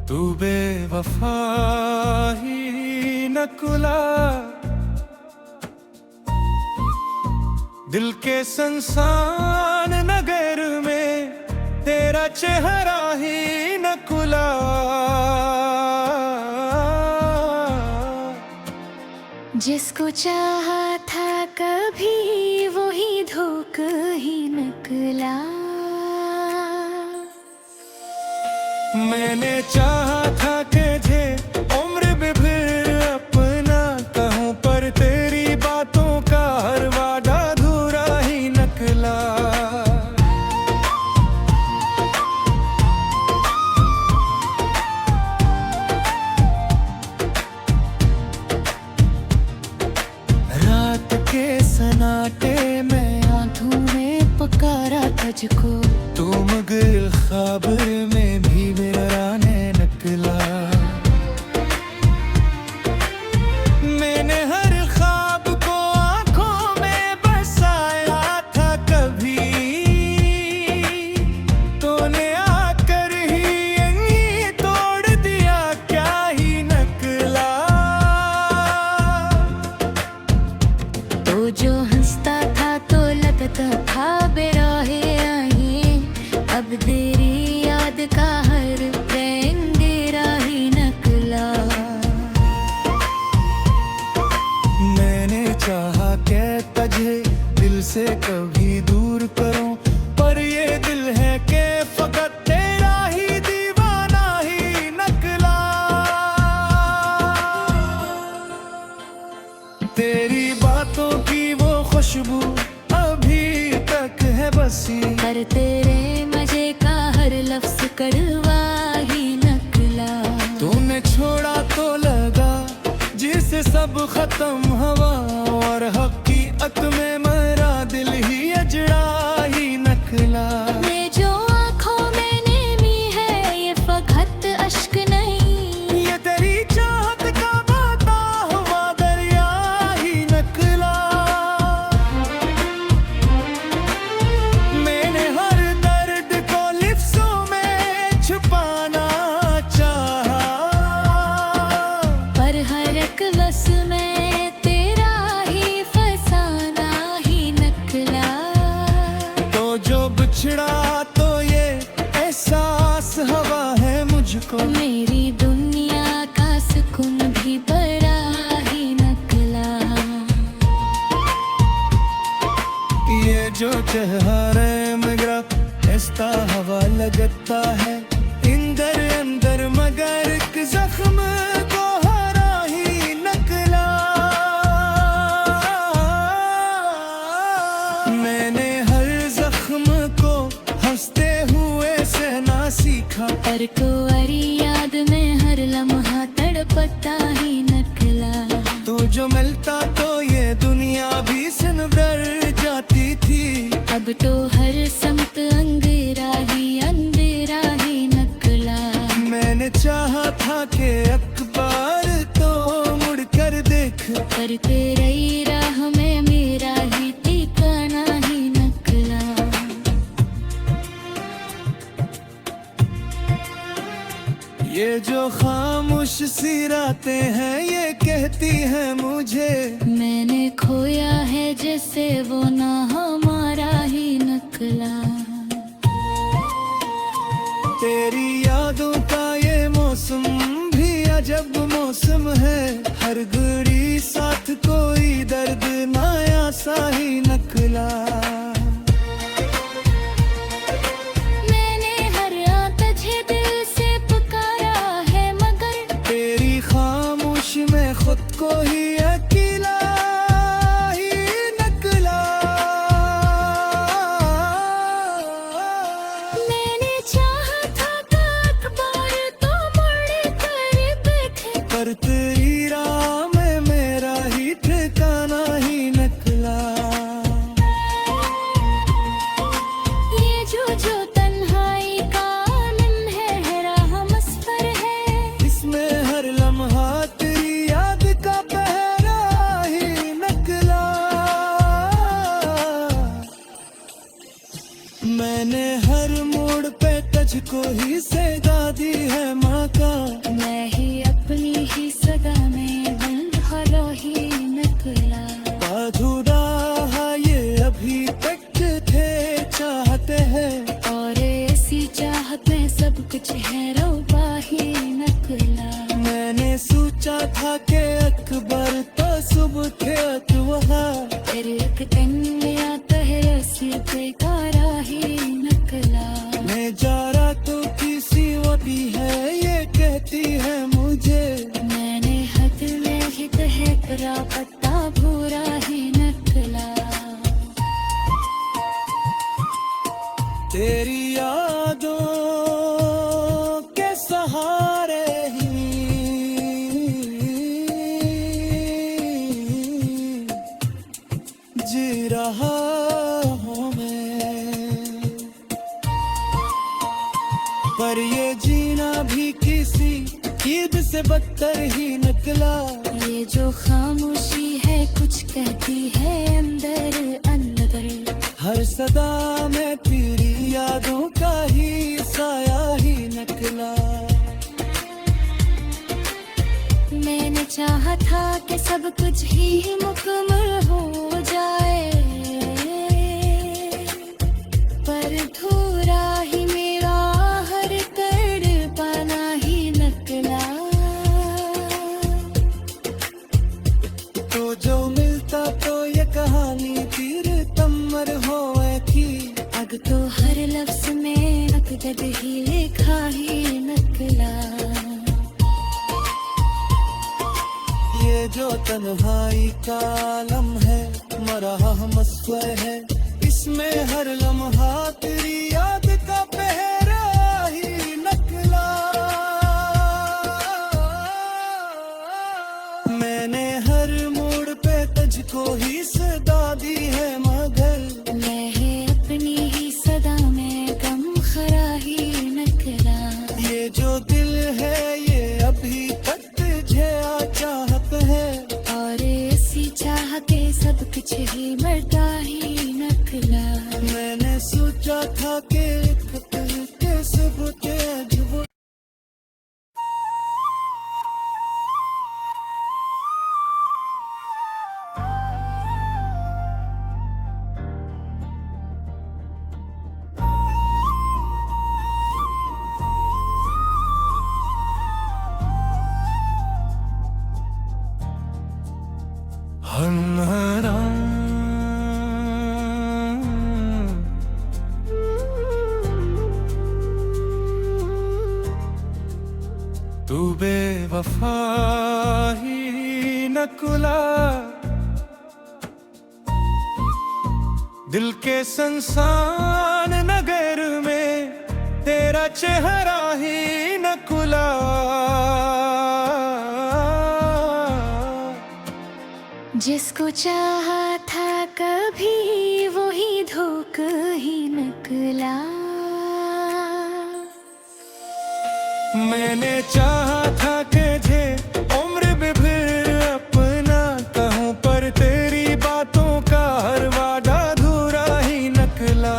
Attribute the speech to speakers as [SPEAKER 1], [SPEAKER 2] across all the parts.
[SPEAKER 1] तू बेवफा ही नकुला, दिल के संसान नगर में तेरा चेहरा ही नकुला।
[SPEAKER 2] जिसको चाहा था कभी वही धोख ही निकला।
[SPEAKER 1] मैंने चाहा था कि जे उम्र भी फिर अपना कहूँ, पर तेरी बातों का हर वादा अधूरा ही निकला। रात के सन्नाटे में आंखों में पुकारा तुझको, तू मगर ख्वाब में भी मेरा राने निकला। मैंने हर ख्वाब को आंखों में बसाया था कभी, तूने आकर ही यहीं तोड़ दिया, क्या ही निकला।
[SPEAKER 2] तो जो हंसता था तो लगता था बेराहे आई, अब तेरी याद का हर अंधेरा ही निकला।
[SPEAKER 1] मैंने चाहा कि तुझे दिल से कभी दूर करूं, पर ये दिल है कि फकत तेरा ही दीवाना ही निकला। तेरी बातों की वो खुशबू अभी तक है बसी,
[SPEAKER 2] पर तेरे मजे का हर लफ्ज कड़वा ही निकला।
[SPEAKER 1] तूने छोड़ा तो लगा जिससे सब खत्म हुआ, और हकीकत में मेरा दिल ही अजड़ा ही निकला।
[SPEAKER 2] ये जो आँखों में नेमी है ये फकत अश्क नहीं,
[SPEAKER 1] ये तेरी चाहत का बहता हुआ दरिया ही निकला। मैंने हर दर्द को लिफ्ज़ों में छुपाना चाहा,
[SPEAKER 2] पर हर एक बस में तेरा ही फसाना ही निकला।
[SPEAKER 1] तो जो बिछड़ा तो ये एहसास हवा है मुझको,
[SPEAKER 2] मेरी दुनिया का सुकून भी बड़ा ही निकला।
[SPEAKER 1] ये जो चेहरे मगरा ऐसा हवा लगता है इंदर अंदर, मगर एक जख्म को हरा ही निकला। मैंने हर जख्म को हंसते हुए सहना सीखा,
[SPEAKER 2] पर कुंवारी याद में हर लम्हा तड़पता ही निकला।
[SPEAKER 1] तो जो मिलता तो ये दुनिया भी सिनवर जाती थी,
[SPEAKER 2] अब तो हर समत अंधेरा ही निकला।
[SPEAKER 1] मैंने चाहा था कि अखबार तो मुड़ कर देख,
[SPEAKER 2] पर तेरे राह में मेरा ही ठिकाना ही निकला।
[SPEAKER 1] ये जो खामोश सी रातें हैं ये कहती हैं मुझे,
[SPEAKER 2] मैंने खोया है जैसे वो ना हमारा ही निकला।
[SPEAKER 1] तेरी यादों का ये मौसम भी अजब मौसम है, हर घड़ी साथ कोई दर्द नया सा ही निकला।
[SPEAKER 2] मैंने हर रात तुझे दिल से पुकारा है, मगर
[SPEAKER 1] तेरी खामोशी में खुद को ही अकेला ही निकला।
[SPEAKER 2] मैंने चाहा था कि अखबार तो मुड़ कर देखे,
[SPEAKER 1] पर तेरी राह में मेरा ही ठिकाना ही निकला। जिसे दादी है माँ का।
[SPEAKER 2] मैं ही अपनी ही सदा में बंद हलो ही निकला।
[SPEAKER 1] अधूरा ये अभी तक थे चाहते हैं,
[SPEAKER 2] और ऐसी चाहत में सब कुछ है रोबा ही नकला।
[SPEAKER 1] मैंने सोचा था कि अकबर तो सुबह थे वहाँ,
[SPEAKER 2] फिर एक दिन लिया तहसी बेकारा ही नकला।
[SPEAKER 1] मैं जा रहा तो किसी वही है ये कहती है मुझे।
[SPEAKER 2] मैंने हद में ही तहकरा पत्ता भूरा ही नकला।
[SPEAKER 1] तेरी यादों के सहारे ही जी रहा हूँ मैं, पर ये जीना भी किसी ईद से बदतर ही निकला।
[SPEAKER 2] ये जो खामोशी है कुछ कहती है अंदर अंदर।
[SPEAKER 1] हर सदा में तेरी यादों का ही साया ही निकला।
[SPEAKER 2] मैंने चाहा था कि सब कुछ ही मुकम्मल हो जाए, पर धूरा ही मेरा हर तड़पाना ही नकला।
[SPEAKER 1] तो जो मिलता तो ये कहानी तीर तमर होए थी।
[SPEAKER 2] अब तो हर लफ्ज में अकदर ही लिखा ही नकला।
[SPEAKER 1] ये जो तन्हाई का आलम है मरहा मस्वर है, इसमें हर लम्हा तेरी याद का पहरा ही नकला। मैंने हर मोड़ पे तुझको ही सदा दी है मगर,
[SPEAKER 2] मैं है अपनी ही सदा में गम खरा ही नकला।
[SPEAKER 1] ये जो दिल है ये अभी तक तुझे चाहत है,
[SPEAKER 2] और ऐसी चाहते सब कुछ ही मरता ही नकला।
[SPEAKER 1] मैंने सोचा था कि कैसे बुते अजब। तू बेवफा ही नकुला, दिल के संसान नगर में तेरा चेहरा ही नकुला।
[SPEAKER 2] जिसको चाहा था कभी वही धोख ही निकला।
[SPEAKER 1] मैंने चाहा था कि जे उम्र भी फिर अपना कहूँ, पर तेरी बातों का हर वादा अधूरा ही निकला।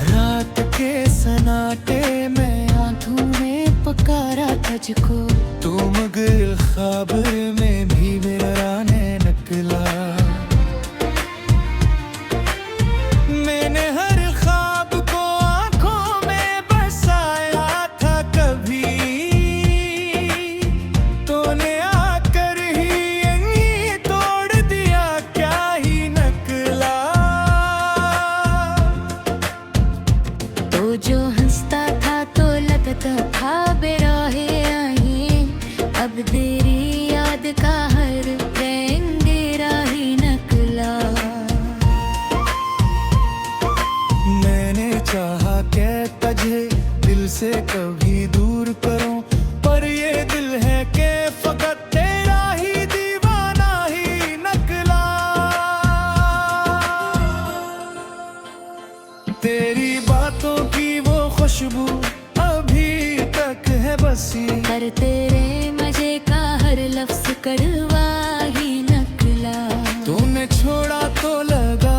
[SPEAKER 1] रात के सन्नाटे में
[SPEAKER 2] आंखों में पुकारा तुझको,
[SPEAKER 1] तू मगर ख्वाब में भी मेरा ने निकला। मैंने हर ख्वाब को आंखों में बसाया था कभी, तूने आकर ही यही तोड़ दिया क्या ही नकला।
[SPEAKER 2] तो जो हंसता था तो लगता था बेराहे आई, अब तेरी याद का कड़वा ही निकला।
[SPEAKER 1] तूने छोड़ा तो लगा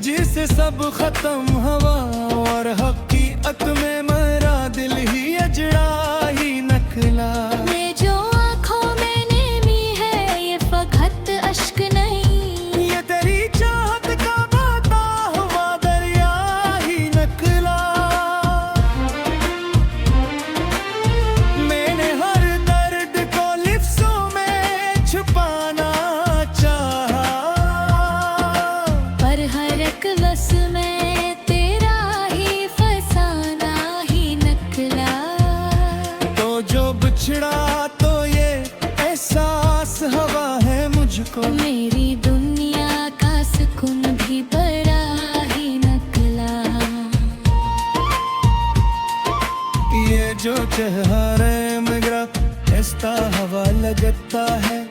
[SPEAKER 1] जिससे सब खत्म हवा, और हकीकत में मेरा दिल ही अजड़ा ही निकला।
[SPEAKER 2] ये जो आँखों में नेमी है ये फकत अश्क नहीं,
[SPEAKER 1] ये तेरी चाहत का बहता हुआ दरिया ही निकला। मैंने हर दर्द को लिफ्ज़ों में छुपाना चाहा,
[SPEAKER 2] पर हर एक बस में तेरा ही फसाना ही निकला।
[SPEAKER 1] तो जो बिछड़ा तो ये एहसास हवा है मुझको,
[SPEAKER 2] मेरी दुनिया का सुकून भी बड़ा ही निकला।
[SPEAKER 1] ये जो चेहरे मेरा ऐसा हवा लगता है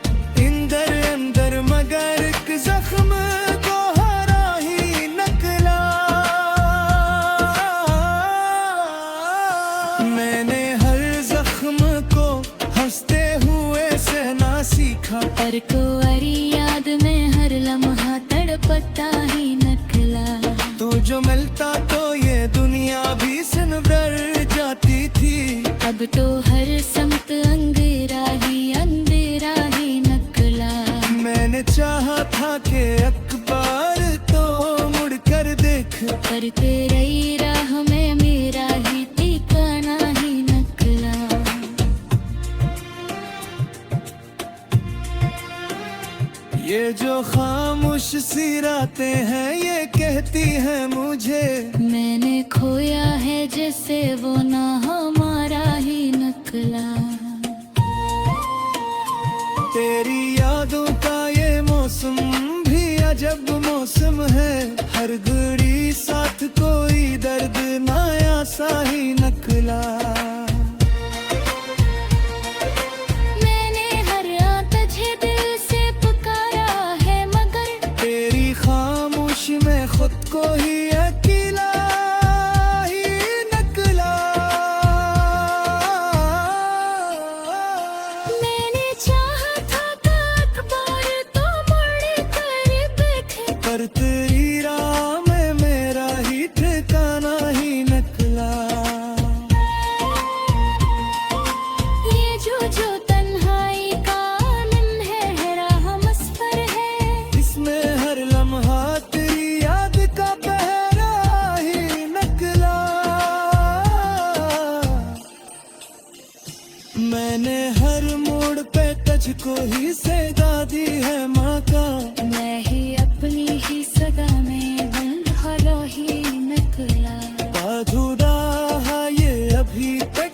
[SPEAKER 1] अंदर अंदर, मगर एक जख्म को हरा ही निकला। मैंने हर जख्म को हंसते हुए सहना सीखा,
[SPEAKER 2] पर कुंवारी याद में हर लम्हा तड़पता ही निकला।
[SPEAKER 1] तू जो मिलता तो ये दुनिया भी सिनवर जाती थी।
[SPEAKER 2] अब तो हर समत अंधेरा ही निकला।
[SPEAKER 1] मैंने चाहा था कि अखबार तो मुड़ कर देख,
[SPEAKER 2] पर तेरी राह में मेरा ही ठिकाना ही निकला।
[SPEAKER 1] ये जो खामोश सी रातें हैं ये कहती हैं मुझे,
[SPEAKER 2] मैंने खोया है जैसे वो ना हमारा ही निकला।
[SPEAKER 1] तेरी यादों का ये मौसम भी अजब मौसम है, हर घड़ी साथ कोई दर्द नया सा ही निकला।
[SPEAKER 2] मैंने हर रात तुझे दिल से पुकारा है, मगर
[SPEAKER 1] तेरी खामोशी में खुद को ही अकेला ही निकला।
[SPEAKER 2] मैंने चाहा था कि अखबार तो मुड़ कर देखे,
[SPEAKER 1] पर तेरी राह में मेरा ही ठिकाना ही निकला।
[SPEAKER 2] ये जो तन्हाई का आलम है राह मसफर है,
[SPEAKER 1] इसमें हर लम्हा तेरी याद का पहरा ही निकला। मैंने हर मोड़ पे तुझको ही सदा दी है माँ का,
[SPEAKER 2] मैं ही अपनी ही सदा में बंधुआ ही निकला।
[SPEAKER 1] अधूरा ये अभी तक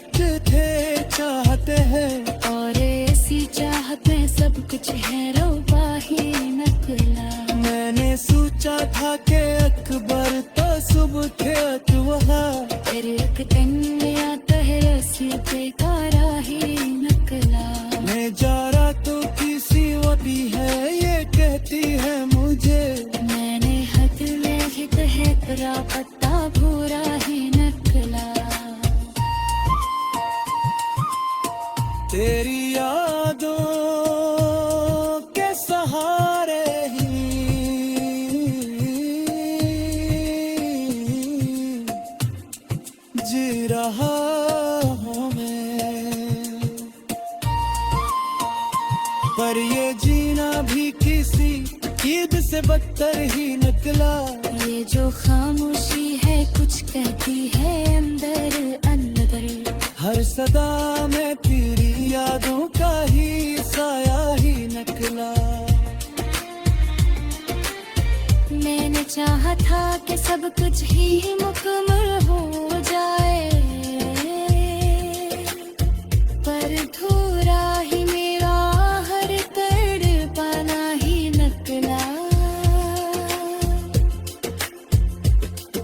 [SPEAKER 1] थे चाहते हैं,
[SPEAKER 2] और ऐसी चाहत में सब कुछ है रोबा ही निकला।
[SPEAKER 1] मैंने सोचा था कि अकबर तो सुबह थे वहाँ,
[SPEAKER 2] फिर एक दिन गया तहसी बेकारा ही निकला।
[SPEAKER 1] मैं जा रहा तो किसी वबी है ये कहती है मुझे,
[SPEAKER 2] मैंने हद में ही तहे तेरा पत्ता भूरा ही निकला।
[SPEAKER 1] तेरी यादों के सहारे ही जी रहा हूँ मैं, पर ये जीना भी किसी ईद से बदतर ही निकला।
[SPEAKER 2] ये जो खामोशी है कुछ कहती है अंदर अंदर,
[SPEAKER 1] हर सदा में तेरी यादों का ही साया ही निकला।
[SPEAKER 2] मैंने चाहा था कि सब कुछ ही मुकम्मल हो जाए, पर धूरा ही मेरा हर तड़पाना ही निकला।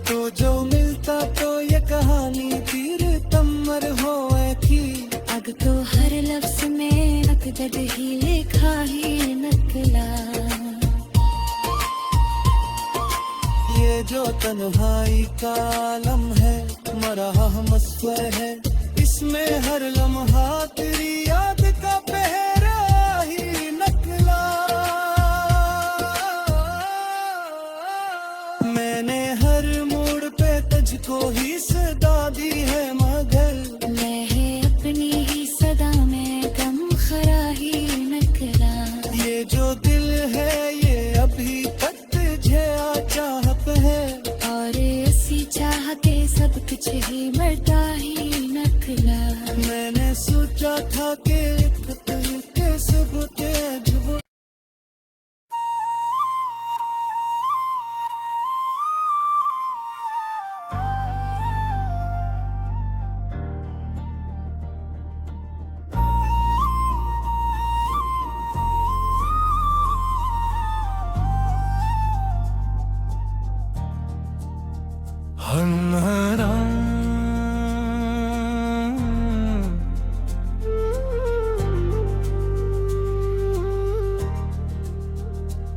[SPEAKER 1] तो जो मिलता तो ये कहानी तीर तमर हो थी,
[SPEAKER 2] अब तो हर लफ्ज में अकदर ही लिखा ही निकला।
[SPEAKER 1] ये जो तन्हाई का आलम है मरहा मसफर है, इसमें हर लम्हा तेरी याद का पहरा ही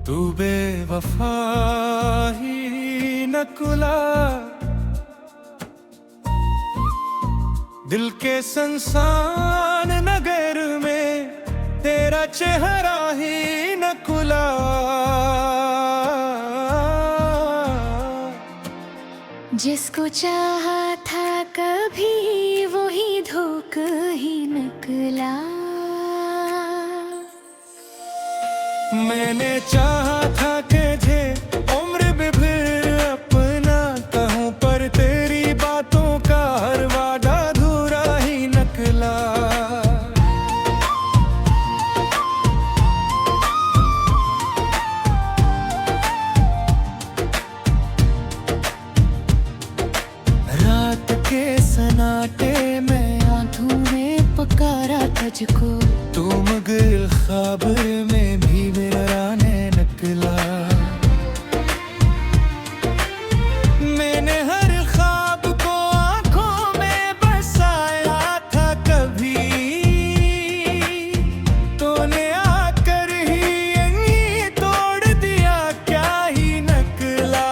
[SPEAKER 1] तू बेवफा ही नकुला, दिल के संसान नगर में तेरा चेहरा ही नकुला।
[SPEAKER 2] जिसको चाहा था कभी वही धोख ही निकला।
[SPEAKER 1] मैंने चाहा था कि जे उम्र भी फिर अपना कहूँ, पर तेरी बातों का हर वादा अधूरा ही निकला। रात के सन्नाटे में आंखों में पुकारा तुझको, तू मगर ख्वाब में भी मेरा राने निकला। मैंने हर ख्वाब को आंखों में बसाया था कभी, तूने आकर ही यही तोड़ दिया, क्या ही निकला।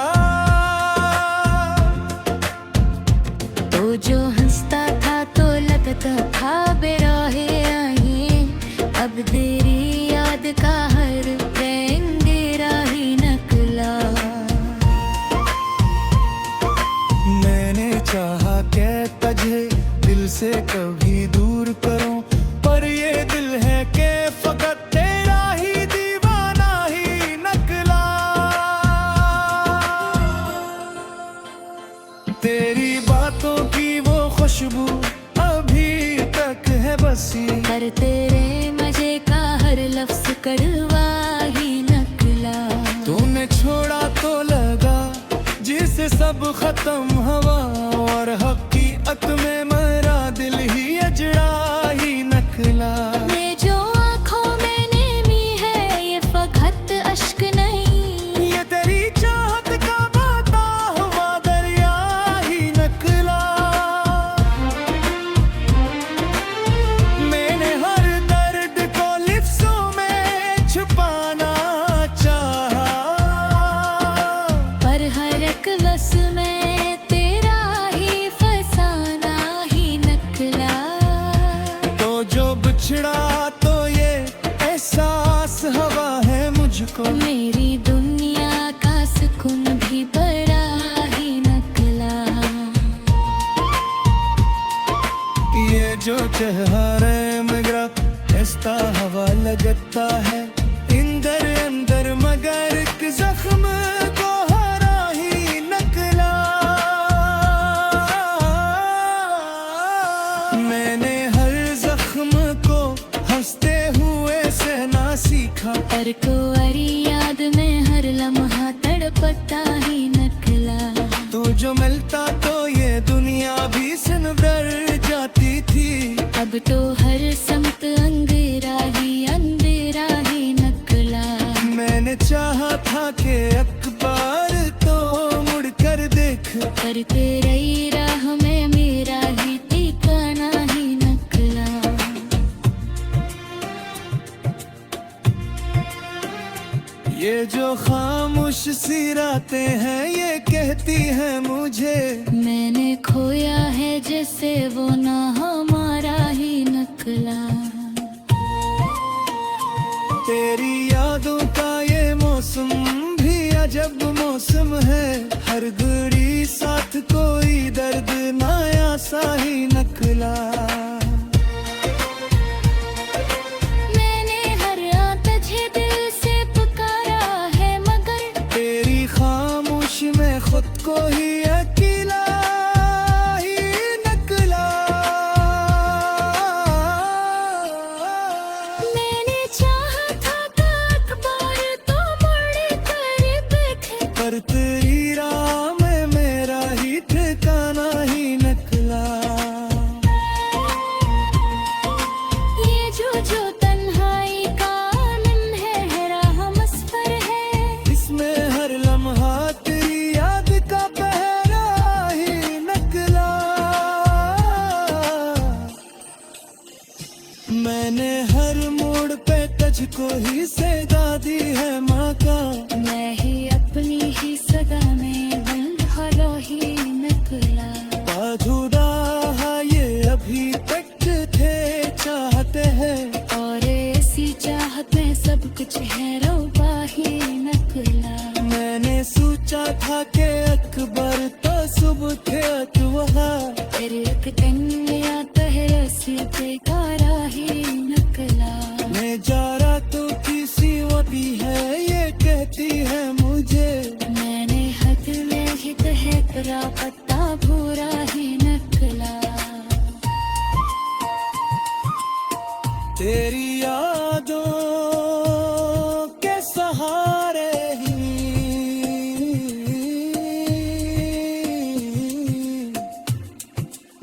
[SPEAKER 2] तो जो हंसता था तो लगता था बेराहे आई, अब तेरी याद का हर अंधेरा ही निकला।
[SPEAKER 1] मैंने चाहा कि तुझे दिल से कभी दूर करूं, पर ये दिल है कि फकत तेरा ही दीवाना ही निकला। तेरी बातों की वो खुशबू अभी तक है बसी,
[SPEAKER 2] पर तेरे मजे का हर लफ्ज कड़वा ही निकला।
[SPEAKER 1] तूने छोड़ा तो लगा जिससे सब खत्म हुआ, और हकीकत में मेरा दिल ही अजड़ा ही निकला।
[SPEAKER 2] ये जो आँखों में नेमी है ये फकत अश्क नहीं,
[SPEAKER 1] ये तेरी चाहत का बहता हुआ दरिया ही निकला। मैंने हर दर्द को लिफ्ज़ों में छुपाना चाहा,
[SPEAKER 2] पर हर एक बस में तेरा ही फसाना ही निकला।
[SPEAKER 1] तो जो बिछड़ा तो ये एहसास हवा है मुझको,
[SPEAKER 2] मेरी दुनिया का सुकून भी बड़ा ही निकला।
[SPEAKER 1] ये जो चेहरे मगरा ऐसा हवा लगता है इंदर अंदर, मगर एक जख्म को हरा ही निकला। मैंने हर जख्म को हंसते हुए सहना सीखा,
[SPEAKER 2] पर कोरी याद में हर लम्हा तड़पता ही निकला।
[SPEAKER 1] तू जो मिलता तो ये दुनिया भी सिनवर जाती थी,
[SPEAKER 2] अब तो हर समत अंधेरा ही निकला।
[SPEAKER 1] मैंने चाहा था कि अखबार तो मुड़ कर देख,
[SPEAKER 2] पर तेरी राह में मेरा ही ठिकाना ही निकला।
[SPEAKER 1] ये जो खामोश सी रातें हैं ये कहती हैं मुझे,
[SPEAKER 2] मैंने खोया है जैसे वो ना हमारा ही निकला।
[SPEAKER 1] तेरी यादों का ये मौसम भी अजब मौसम है, हर घड़ी साथ कोई दर्द नया सा ही निकला।
[SPEAKER 2] मैंने हर रात तुझे दिल से पुकारा है, मगर
[SPEAKER 1] तेरी खामोशी में खुद को ही अकेला ही निकला।
[SPEAKER 2] मैंने चाहा था कि अखबार तो मुड़ कर देखे,
[SPEAKER 1] पर तेरी राह में मेरा ही ठिकाना ही निकला। से दादी है माँ का।
[SPEAKER 2] मैं ही अपनी ही सगा में बंद हलो ही निकला।
[SPEAKER 1] अधूरा ये अभी तक थे चाहते हैं,
[SPEAKER 2] और ऐसी चाहत में सब कुछ है रोबा ही नकला।
[SPEAKER 1] मैंने सोचा था कि अकबर तो सुबह थे अतवहा,
[SPEAKER 2] फिर एक दिन आता है रस्सी पे कारा ही नकला।
[SPEAKER 1] मैं जा रहा तो किसी वबी है ये कहती है मुझे।
[SPEAKER 2] मैंने हद में ही तह करा पत्ता भूरा ही नकला।
[SPEAKER 1] तेरी यादों के सहारे ही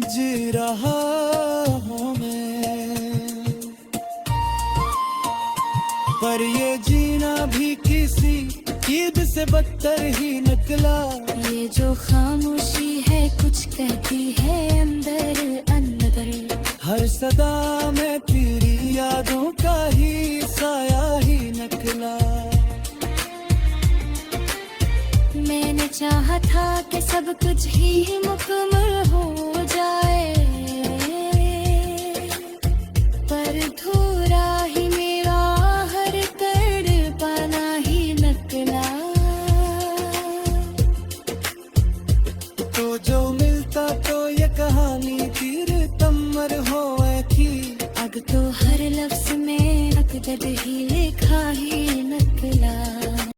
[SPEAKER 1] जी रहा हूँ मैं, पर ये जीना भी किसी ईद से बदतर ही निकला।
[SPEAKER 2] ये जो खामोशी है कुछ कहती है अंदर अंदर।
[SPEAKER 1] हर सदा में तेरी यादों का ही साया ही निकला।
[SPEAKER 2] मैंने चाहा था कि सब कुछ ही मुकम्मल हो जाए, पर धूरा ही मेरा हर तड़पाना ही नकला।
[SPEAKER 1] तो जो मिलता तो ये कहानी तीर तमर हो थी।
[SPEAKER 2] अब तो हर लफ्ज में अकदर ही लिखा ही नकला।